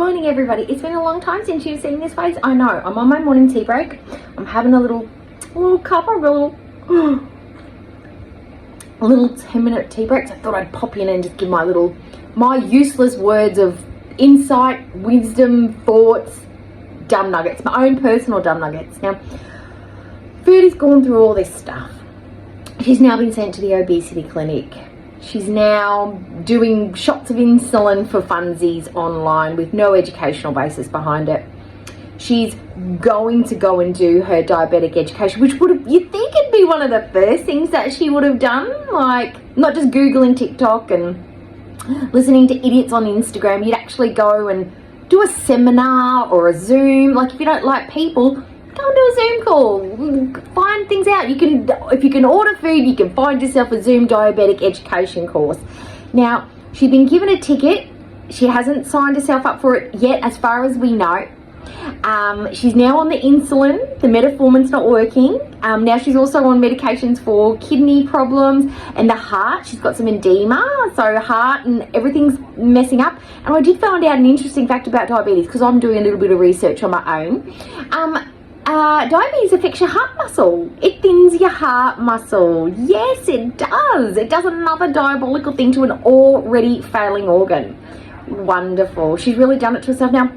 morning, everybody. It's been a long time since you've seen this face. I know. I'm on my morning tea break. I'm having a little cup of a little 10-minute tea break. So I thought I'd pop in and just give my useless words of insight, wisdom, thoughts, dumb nuggets, my own personal dumb nuggets. Now, Foodie's gone through all this stuff. She's now been sent to the obesity clinic. She's now doing shots of insulin for funsies online with no educational basis behind it. She's going to go and do her diabetic education, which you'd think it'd be one of the first things that she would have done, like not just Googling TikTok and listening to idiots on Instagram. You'd actually go and do a seminar or a Zoom. Like, if you don't like people, go and do a Zoom call. Find things out. If you can order food, you can find yourself a Zoom diabetic education course. Now, she's been given a ticket. She hasn't signed herself up for it yet, as far as we know. She's now on the insulin. The metformin's not working. Now she's also on medications for kidney problems and the heart. She's got some edema, so heart and everything's messing up. And I did find out an interesting fact about diabetes, because I'm doing a little bit of research on my own. Diabetes affects your heart muscle. It thins your heart muscle. Yes, it does. It does another diabolical thing to an already failing organ. Wonderful. She's really done it to herself. Now,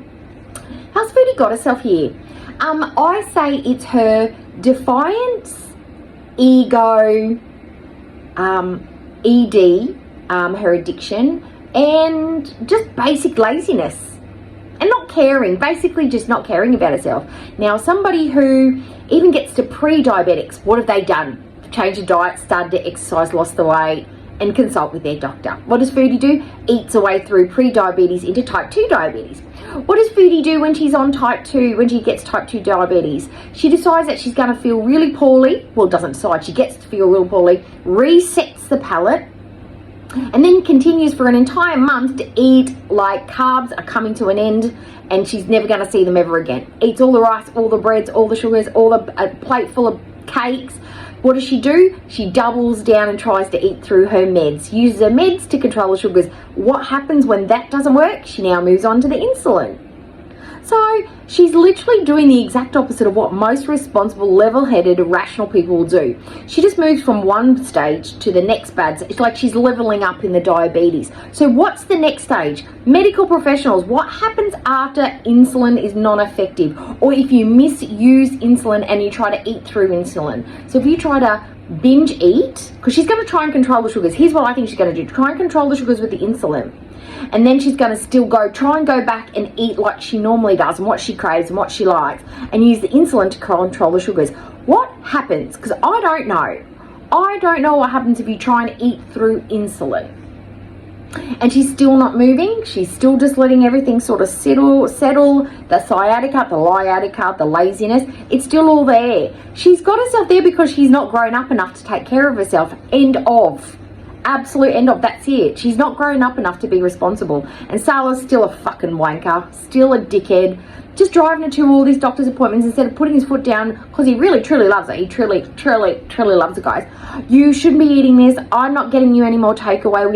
how's Foodie got herself here? I say it's her defiance, ego, ED, her addiction, and just basic laziness. And not caring, basically just not caring about herself. Now, somebody who even gets to pre-diabetics, what have they done? Changed the diet, started to exercise, lost the weight, and consult with their doctor. What does Foodie do? Eats away through pre-diabetes into type 2 diabetes. What does Foodie do when she's on type 2, when she gets type 2 diabetes? She decides that she's going to feel really poorly. Well, doesn't decide, she gets to feel real poorly, resets the palate, and then continues for an entire month to eat like carbs are coming to an end and she's never going to see them ever again. Eats all the rice, all the breads, all the sugars, a plate full of cakes. What does she do? She doubles down and tries to eat through her meds, uses her meds to control the sugars. What happens when that doesn't work? She now moves on to the insulin. So she's literally doing the exact opposite of what most responsible, level-headed, rational people will do. She just moves from one stage to the next bad. It's like she's leveling up in the diabetes. So what's the next stage? Medical professionals, what happens after insulin is non-effective? Or if you misuse insulin and you try to eat through insulin. So if you try to binge eat, because she's going to try and control the sugars. Here's what I think she's going to do. Try and control the sugars with the insulin. And then she's going to still try and go back and eat like she normally does and what she craves and what she likes, and use the insulin to control the sugars. What happens? Because I don't know. I don't know what happens if you try and eat through insulin. And she's still not moving. She's still just letting everything sort of settle. The sciatica, the liatica, the laziness. It's still all there. She's got herself there because she's not grown up enough to take care of herself. End of. Absolute end of. That's it. She's not grown up enough to be responsible. And Salah's still a fucking wanker. Still a dickhead. Just driving her to all these doctor's appointments instead of putting his foot down, because he really truly loves her. He truly loves her, guys. You shouldn't be eating this. I'm not getting you any more takeaway.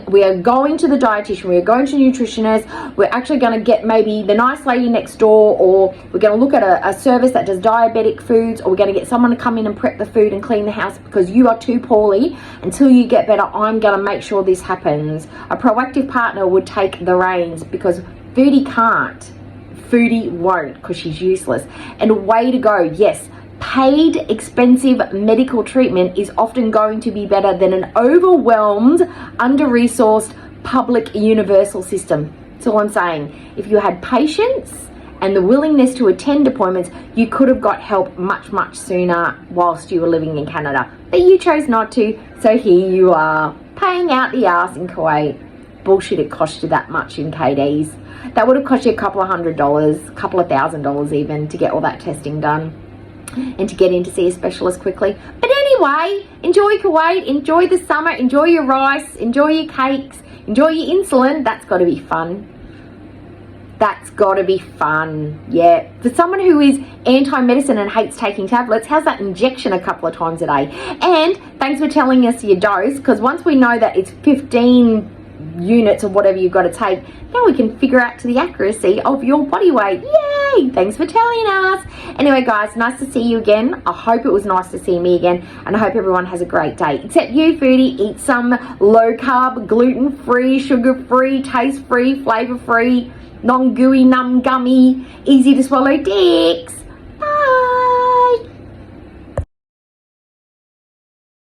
We are going to the dietitian. We are going to a nutritionist. We're actually going to get maybe the nice lady next door, or we're going to look at a service that does diabetic foods, or we're going to get someone to come in and prep the food and clean the house because you are too poorly. Until you get better, I'm going to make sure this happens. A proactive partner would take the reins, because Foodie can't. Foodie won't, because she's useless. And way to go. Yes, paid expensive medical treatment is often going to be better than an overwhelmed, under-resourced public universal system. That's all I'm saying. If you had patience and the willingness to attend appointments, you could have got help much sooner whilst you were living in Canada. But you chose not to, so here you are, paying out the arse in Kuwait. Bullshit, it cost you that much in KDs. That would have cost you a couple of $100, a couple of $1,000 even, to get all that testing done and to get in to see a specialist quickly. But anyway, enjoy Kuwait, enjoy the summer, enjoy your rice, enjoy your cakes, enjoy your insulin. That's got to be fun. That's got to be fun. Yeah. For someone who is anti-medicine and hates taking tablets, how's that injection a couple of times a day? And thanks for telling us your dose, because once we know that it's 15 units of whatever you've got to take. Now we can figure out to the accuracy of your body weight. Yay! Thanks for telling us. Anyway, guys, nice to see you again. I hope it was nice to see me again, and I hope everyone has a great day. Except you, foodie, eat some low carb, gluten free, sugar free, taste free, flavor free, non gooey, numb, gummy, easy to swallow dicks. Bye.